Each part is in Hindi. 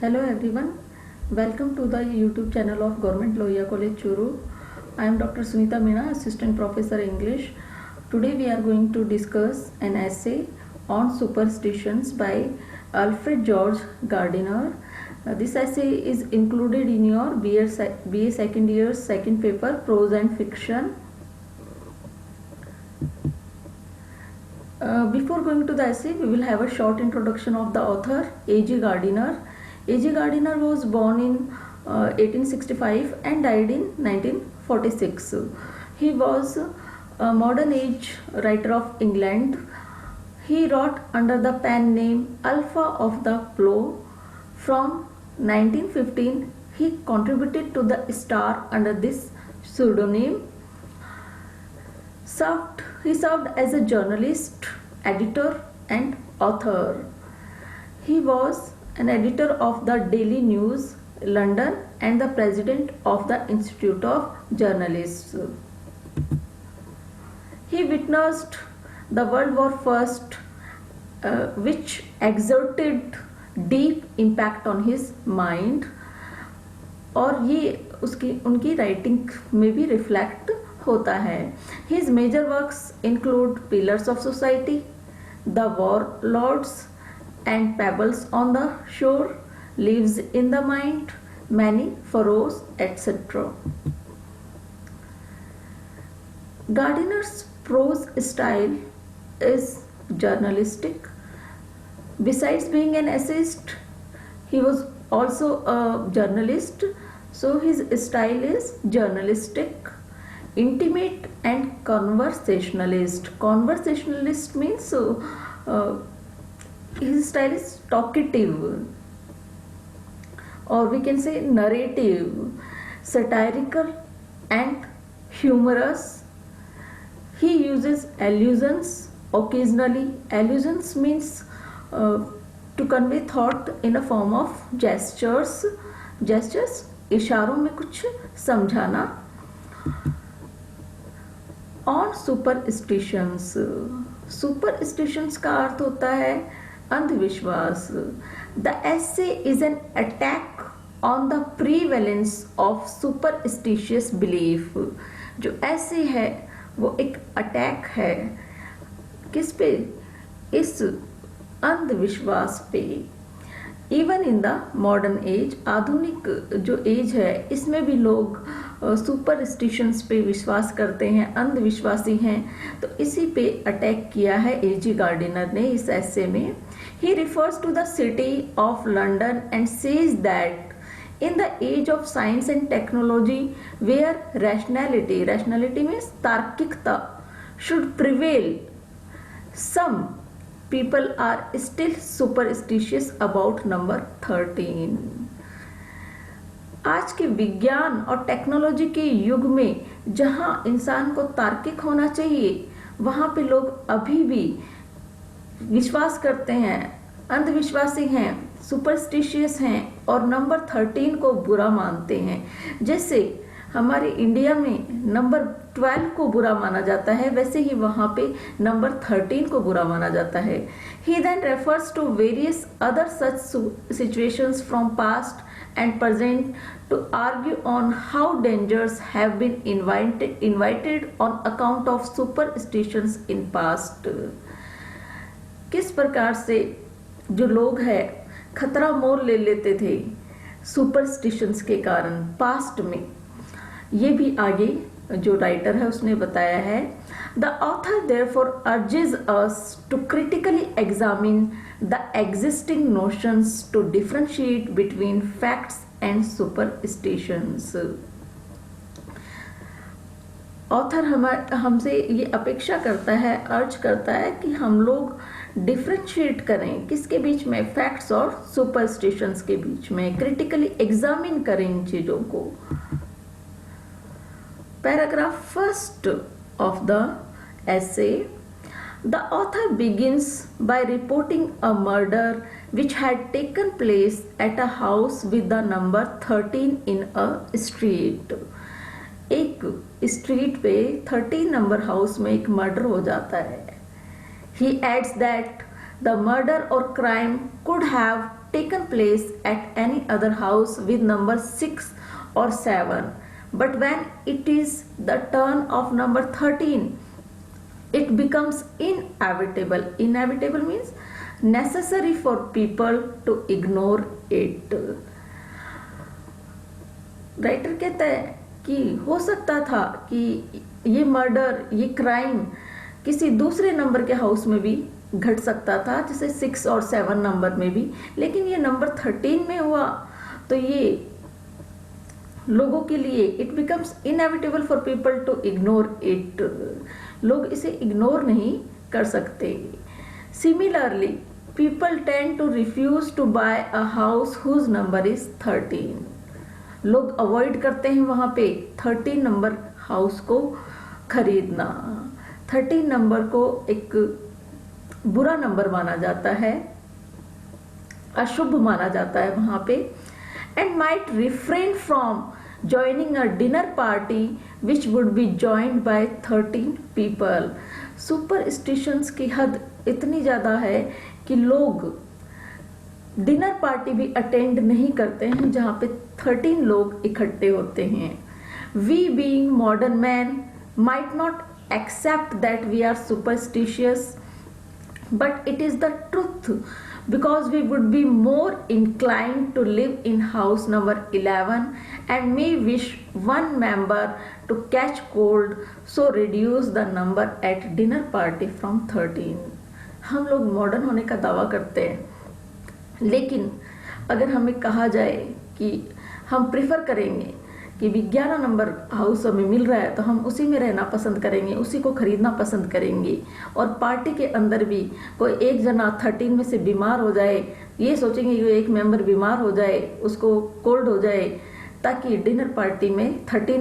Hello everyone, welcome to the YouTube channel of Government Lohia College Churu. I am Dr. Sunita Meena, Assistant Professor English. Today we are going to discuss an essay on superstitions by Alfred George Gardiner. This essay is included in your BA second year's second paper, Prose and Fiction. Before going to the essay, we will have a short introduction of the author, A.G. Gardiner. A.G. Gardiner was born in 1865 and died in 1946. He was a modern age writer of England. He wrote under the pen name Alpha of the Plough. From 1915, he contributed to the Star under this pseudonym. He served as a journalist, editor and author. He was an editor of the Daily News, London, and the president of the Institute of Journalists. He witnessed the World War I, which exerted deep impact on his mind, और ये उनकी राइटिंग में भी रिफ्लेक्ट होता है. His major works include Pillars of Society, The Warlords and Pebbles on the Shore, Lives in the Mind, Many Furrows, etc. Gardiner's prose style is journalistic. Besides being an essayist, he was also a journalist, so his style is journalistic, intimate and conversationalist. Conversationalist means his style is talkative, or we can say narrative, satirical and humorous. He uses allusions occasionally. Allusions means to convey thought in a form of gestures. Gestures, इशारों में कुछ समझाना. On superstitions. Superstitions का अर्थ होता है अंधविश्वास. The essay is an attack on the prevalence of superstitious belief. जो essay है वो एक अटैक है किस पे? इस अंधविश्वास पे. Even in the modern age, आधुनिक जो एज है इसमें भी लोग सुपरस्टिशंस पे विश्वास करते हैं, अंधविश्वासी हैं. तो इसी पे अटैक किया है A.G. गार्डिनर ने इस ऐसे में. He refers to the city of London and says that in the age of science and technology where rationality means तार्किकता should prevail, some people are still superstitious about number 13. आज के विज्ञान और टेक्नोलॉजी के युग में जहां इंसान को तार्किक होना चाहिए वहां पे लोग अभी भी विश्वास करते हैं, अंधविश्वासी हैं, सुपरस्टिशियस हैं और नंबर 13 को बुरा मानते हैं. जैसे हमारे इंडिया में नंबर 12 को बुरा माना जाता है, वैसे ही वहां पे नंबर 13 को बुरा माना जाता है. He then refers to various other such situations from past and present to argue on how dangers have been invited on account of superstitions in past. किस प्रकार से जो लोग हैं खतरा मोल ले लेते थे सुपरस्टिशंस के कारण पास्ट में, ये भी आगे जो राइटर है उसने बताया है. The author therefore urges us to critically examine the existing notions to differentiate between facts and superstitions. Author हमसे ये अपेक्षा करता है, अर्ज करता है कि हम लोग डिफरेंशिएट करें किसके बीच में, फैक्ट्स और सुपरस्टिशंस के बीच में, क्रिटिकली एग्जामिन करें इन चीजों को. Paragraph first of the essay. The author begins by reporting a murder which had taken place at a house with the number 13 in a street. एक स्ट्रीट पे 13 नंबर हाउस में एक मर्डर हो जाता है. He adds that the murder or crime could have taken place at any other house with number 6 or 7, but when it is the turn of number 13, it becomes inevitable. Inevitable means necessary for people to ignore it. Writer कहता है कि हो सकता था कि ये मर्डर, ये क्राइम किसी दूसरे नंबर के हाउस में भी घट सकता था, जैसे 6 और 7 नंबर में भी, लेकिन ये नंबर 13 में हुआ तो ये लोगों के लिए it becomes inevitable for people to ignore it. लोग इसे इग्नोर नहीं कर सकते। Similarly people tend to refuse to buy a house whose number is 13। लोग अवॉइड करते हैं वहां पे 13 नंबर हाउस को खरीदना। 13 नंबर को एक बुरा नंबर माना जाता है, अशुभ माना जाता है वहां पे। And might refrain from joining a dinner party which would be joined bye 13 people. Superstitions की हद इतनी ज्यादा है कि लोग डिनर पार्टी भी अटेंड नहीं करते हैं जहां पे 13 लोग इकट्ठे होते हैं। We being modern man might not accept that we are superstitious, but it is the truth, because we would be more inclined to live in house number 11 and may wish one member to catch cold, so reduce the number at dinner party from 13। हम लोग मॉडर्न होने का दावा करते हैं, लेकिन अगर हमें कहा जाए कि हम प्रिफर करेंगे कि 11 नंबर हाउस हमें मिल रहा है तो हम उसी में रहना पसंद करेंगे, उसी को खरीदना पसंद करेंगे, और पार्टी के अंदर भी कोई एक जना 13 में से बीमार हो जाए, ये सोचेंगे कि एक मेंबर बीमार हो जाए, उसको कोल्ड हो जाए, ताकि डिनर पार्टी में 13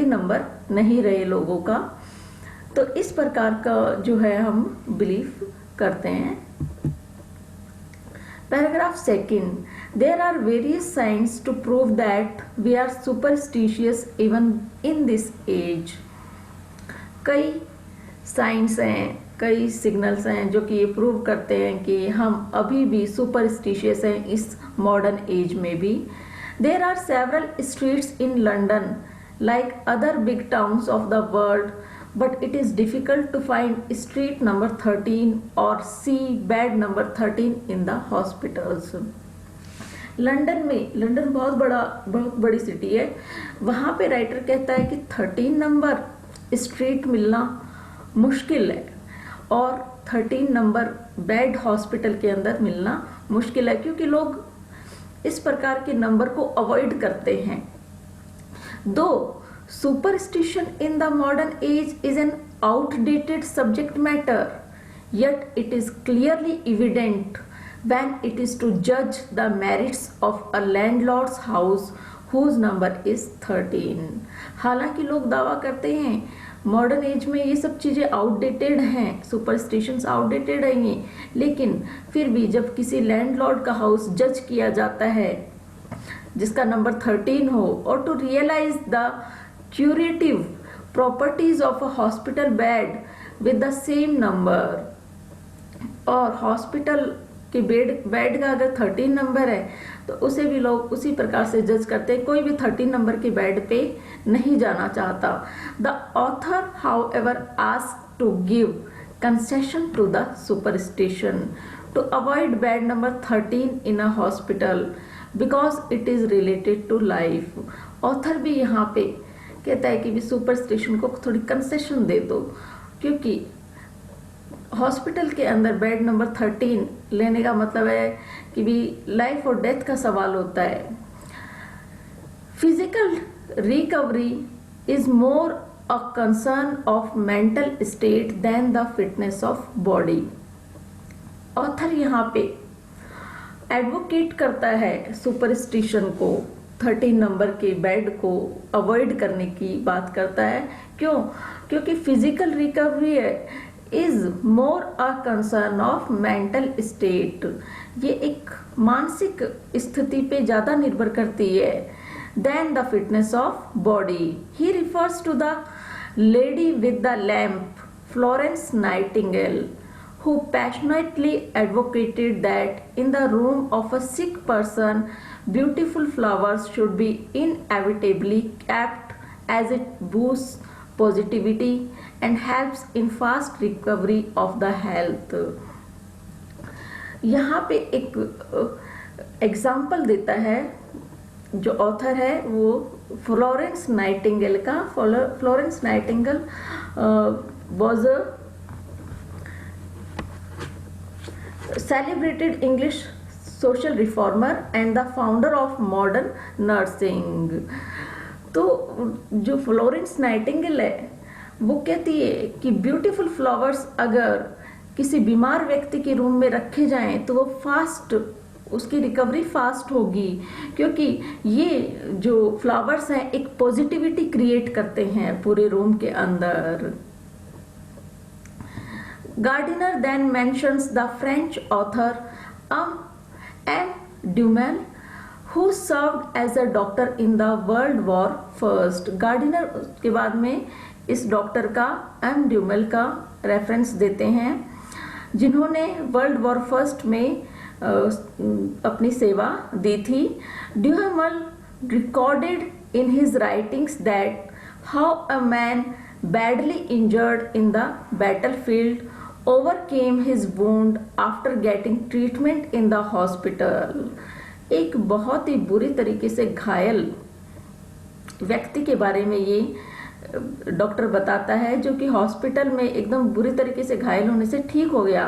नंबर नहीं रहे लोगों का। तो इस प्रकार का जो है हम बिलीव करते हैं। Paragraph 2. There are various signs to prove that we are superstitious even in this age. कई साइंस हैं, कई सिग्नल्स हैं जो कि ये प्रूव करते हैं कि हम अभी भी सुपरस्टिशियस हैं इस मॉडर्न एज में भी। There are several streets in London like other big towns of the world, but it is difficult to find street number 13 or see bed number 13 in the hospitals. London बहुत बड़ी सिटी है, वहां पे राइटर कहता है कि 13 नंबर स्ट्रीट मिलना मुश्किल है और 13 नंबर बेड हॉस्पिटल के अंदर मिलना मुश्किल है, क्योंकि लोग इस प्रकार के नंबर को अवॉइड करते हैं। दो superstition in the modern age is an outdated subject matter, yet it is clearly evident when it is to judge the merits of a landlord's house whose number is 13। हालांकि लोग दावा करते हैं मॉडर्न एज में ये सब चीजें आउटडेटेड हैं, सुपरस्टिशंस आउटडेटेड हैं ये, लेकिन फिर भी जब किसी लैंडलॉर्ड का हाउस जज किया जाता है जिसका नंबर 13 हो, और to realise the curative properties of a hospital bed with the same number, और हॉस्पिटल के बेड का अगर 13 नंबर है तो उसे भी लोग उसी प्रकार से जज करते हैं, कोई भी 13 नंबर के बेड पे नहीं जाना चाहता। The author however asked to give concession to the superstition to avoid bed number 13 in a hospital because it is related to life. Author भी यहाँ पे कहता है कि भी सुपरस्टिशन को थोड़ी कंसेशन दे दो, क्योंकि हॉस्पिटल के अंदर बेड नंबर 13 लेने का मतलब है कि भी लाइफ और डेथ का सवाल होता है। Physical recovery is more a concern of mental state than the fitness of body. Author यहाँ पे एडवोकेट करता है सुपरस्टिशन को, 13 नंबर के बेड को अवॉइड करने की बात करता है। क्यों? क्योंकि physical recovery is more a concern of mental state, ये एक मानसिक स्थिति पे ज्यादा निर्भर करती है than the fitness of body. He refers to the lady with the lamp, Florence Nightingale, who passionately advocated that in the room of a sick person, beautiful flowers should be inevitably kept as it boosts positivity and helps in fast recovery of the health. यहाँ पे एक एग्जाम्पल देता है जो ऑथर है वो फ्लोरेंस नाइटिंगेल का। Florence Nightingale was a celebrated English social reformer and the founder of modern nursing। तो जो फ्लोरेंस नाइटिंगेल है वो कहती है कि ब्यूटीफुल फ्लावर्स अगर किसी बीमार व्यक्ति के रूम में रखे जाएं तो वो फास्ट, उसकी रिकवरी फास्ट होगी, क्योंकि ये जो फ्लावर्स हैं एक पॉजिटिविटी क्रिएट करते हैं पूरे रूम के अंदर। Gardiner then mentions the French author M Dumel who served as a doctor in the World War First। Gardiner के बाद में इस डॉक्टर का एम ड्यूमेल का रेफरेंस देते हैं जिन्होंने वर्ल्ड वॉर फर्स्ट में अपनी सेवा दी थी। Dumel recorded in his writings that how a man badly injured in the battlefield overcame his wound after getting treatment in the hospital। एक बहुत ही बुरी तरीके से घायल व्यक्ति के बारे में ये डॉक्टर बताता है जो कि हॉस्पिटल में एकदम बुरी तरीके से घायल होने से ठीक हो गया,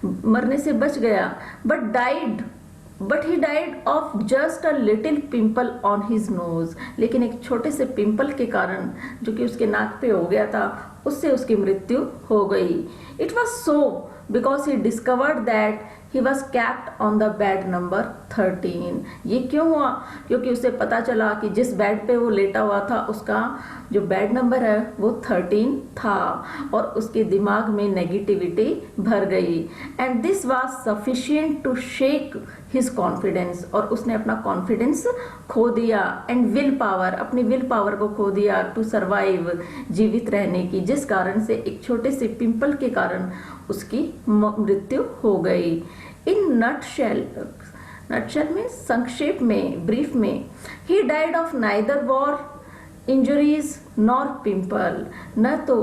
मरने से बच गया, but he died of just a little pimple on his nose. लेकिन एक छोटे से पिंपल के कारण जो कि उसके नाक पे हो गया था उससे उसकी मृत्यु हो गई। It was so because he discovered that he was kept on the bed number 13। ये क्यों हुआ? क्योंकि उसे पता चला कि जिस बेड पे वो लेटा हुआ था उसका जो बेड नंबर है वो 13 था और उसके दिमाग में नेगेटिविटी भर गई। And this was sufficient to shake his confidence, और उसने अपना कॉन्फिडेंस खो दिया, एंड विल पावर, अपनी विल पावर को खो दिया टू सर्वाइव, जीवित रहने की, जिस कारण से एक छोटे से पिंपल के कारण उसकी मृत्यु हो गई। इन नटशेल में, संक्षेप में, ब्रीफ में, he died of neither war injuries nor pimple. न तो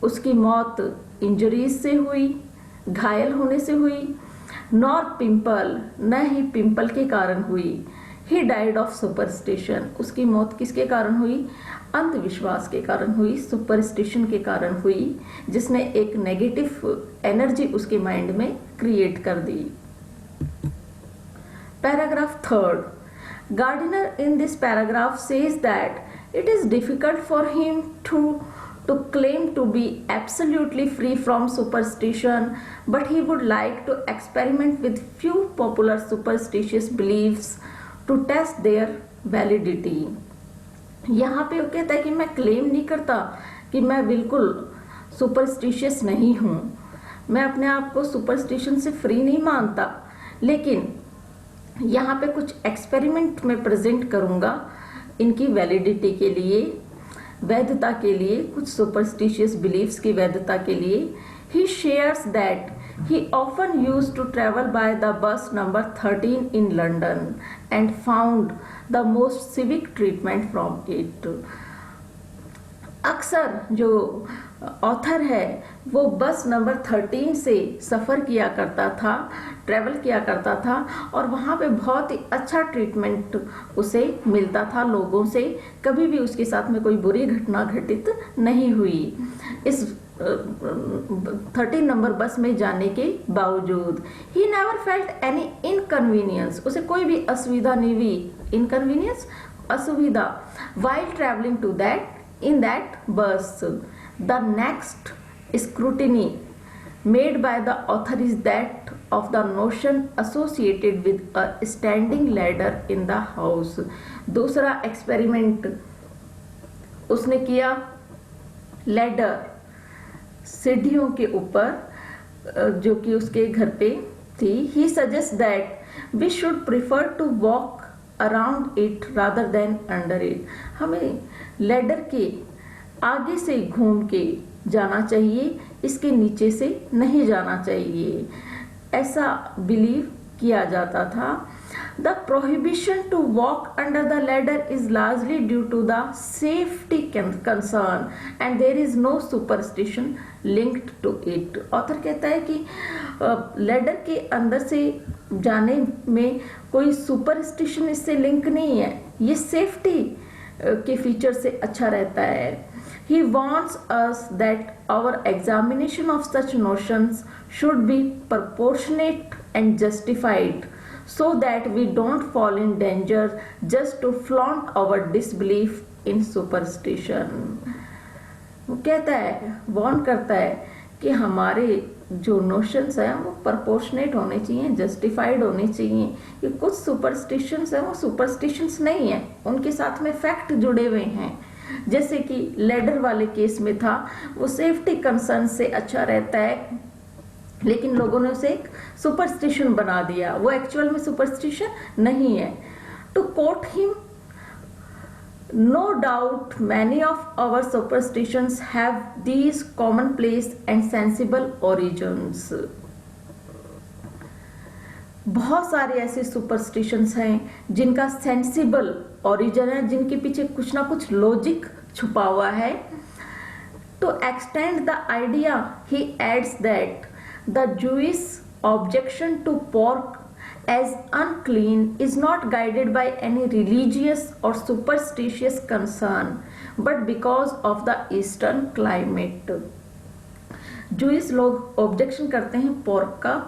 उसकी मौत इंजरीज से हुई, घायल होने से हुई, नॉर पिंपल, न ही पिंपल के कारण हुई। He died of superstition. उसकी मौत किसके कारण हुई? अंधविश्वास के कारण हुई, सुपरस्टिशन के कारण हुई, जिसने एक नेगेटिव एनर्जी उसके माइंड में क्रिएट कर दी। Paragraph 3। Gardiner in this paragraph says that it is difficult for him to claim to be absolutely free from superstition, but he would like to experiment with few popular superstitious beliefs to test their validity। यहाँ पे वो कहता है कि मैं क्लेम नहीं करता कि मैं बिल्कुल सुपरस्टिशियस नहीं हूँ, मैं अपने आप को सुपरस्टिशन से फ्री नहीं मानता, लेकिन यहाँ पे कुछ एक्सपेरिमेंट में प्रेजेंट करूँगा इनकी वैलिडिटी के लिए, वैधता के लिए, कुछ सुपरस्टिशियस बिलीफ्स की वैधता के लिए। He shares that he often used to travel by the bus number 13 in London and found the most civic treatment from it. अक्सर जो ऑथर है वो बस नंबर 13 से सफ़र किया करता था, ट्रैवल किया करता था, और वहाँ पे बहुत ही अच्छा ट्रीटमेंट उसे मिलता था लोगों से। कभी भी उसके साथ में कोई बुरी घटना घटित नहीं हुई इस 13 नंबर बस में जाने के बावजूद। He never felt any inconvenience. उसे कोई भी असुविधा नहीं हुई, इनकन्वीनियंस, असुविधा, while travelling to that in that bus। The next scrutiny made by the author is that of the notion associated with a standing ladder in the house। दूसरा एक्सपेरिमेंट उसने किया लैडर, सीढ़ियों के ऊपर जो कि उसके घर पे थी। He suggests that we should prefer to walk around it rather than under it। हमें लैडर के आगे से घूम के जाना चाहिए इसके नीचे से नहीं जाना चाहिए, ऐसा बिलीव किया जाता था। The prohibition to walk under the ladder is largely due to the safety concern and there is no superstition linked to it। Author कहता है कि लैडर के अंदर से जाने में कोई सुपरस्टिशन इससे लिंक नहीं है, ये सेफ्टी के फीचर से अच्छा रहता है। He warns us that our examination of such notions should be proportionate and justified, so that we don't fall in danger just to flaunt our disbelief in superstition। वो कहता है, वार्न करता है कि हमारे जो नोशंस हैं वो प्रोपोर्शनेट होने चाहिए, जस्टिफाइड होने चाहिए। कि कुछ सुपरस्टिशंस हैं वो सुपरस्टिशंस नहीं है, उनके साथ में फैक्ट जुड़े हुए हैं। जैसे कि लेडर वाले केस में था, वो सेफ्टी कंसर्न से अच्छा रहता है, लेकिन लोगों ने उसे एक सुपरस्टिशन बना दिया, वो एक्चुअल में सुपरस्टिशन नहीं है। To quote him, no doubt many of our superstitions have these commonplace and sensible origins. बहुत सारे ऐसे सुपरस्टिशंस हैं जिनका सेंसिबल ओरिजिन है, जिनके पीछे कुछ ना कुछ लॉजिक छुपा हुआ है। To extend the idea, he adds that the Jewish objection to pork as unclean is not guided by any religious or superstitious concern but because of the eastern climate। Jewish लोग ऑब्जेक्शन करते हैं पोर्क का